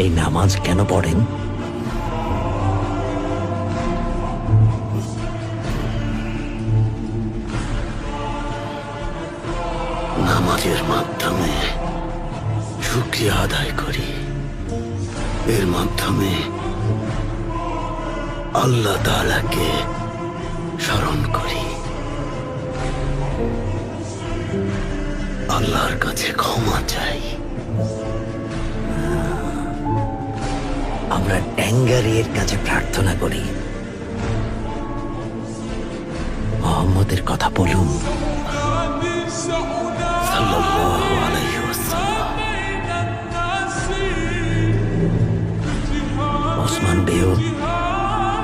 এই নামাজ কেন পড়েন? নামাজের মাধ্যমে শুকরিয়া আদায় করি। এর মাধ্যমে আল্লাহ তাআলাকে স্মরণ করি, আল্লাহর কাছে ক্ষমা চাই। আমরা ট্যাঙ্গারির কাছে প্রার্থনা করি, মোহাম্মদের কথা বলুন সাল্লাল্লাহু আলাইহি ওয়াসাল্লাম। ওসমান বেও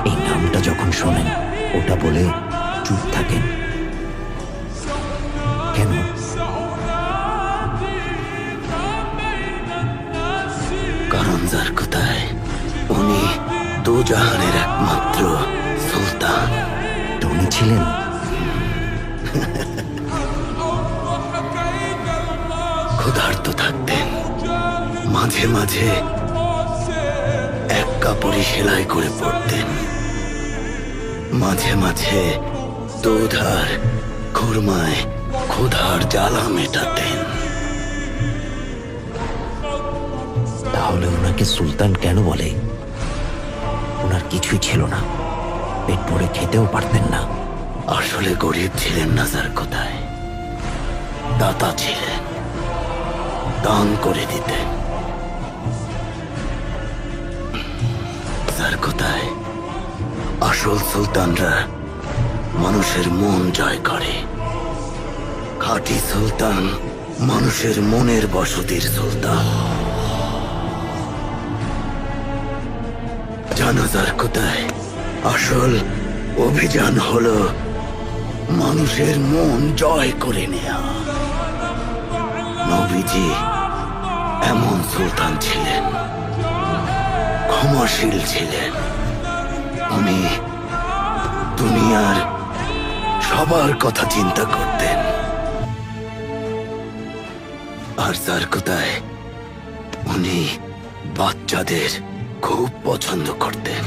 এই নামটা যখন শোনেন ওটা বলে চুপ থাকেন কেন? কারণ যার কোথায় উনি দুজাহানের একমাত্র সুলতান। তো উনি ছিলেন ক্ষুধার্ত থাকতেন, মাঝে মাঝে এক কাপড়ে সেলাই করে পড়তেন, মাঝে মাঝে দুধ আর খুরমায় ক্ষুধার জ্বালা মেটাতেন। তাহলে ওনাকে সুলতান কেন বলে? ওনার কিছুই ছিল না, পেট ভরে খেতেও পারতেন না। আসলে গরিব ছিলেন না যার কোথায়, দাতা ছিলেন, দান করে দিতেন। যার কোথায় আসল সুলতানরা মানুষের মন জয় করে। খাঁটি সুলতান মানুষের মনের বসতির সুলতান। জানাজার কোথায় আসল অভিযান হলো মানুষের মন জয় করে নেয়া। নবীজি এমন সুলতান ছিলেন, ক্ষমাশীল ছিলেন। উনি দুনিয়ার সবার কথা চিন্তা করতেন। আর যার কোথায় উনি বাচ্চাদের খুব পছন্দ করতেন।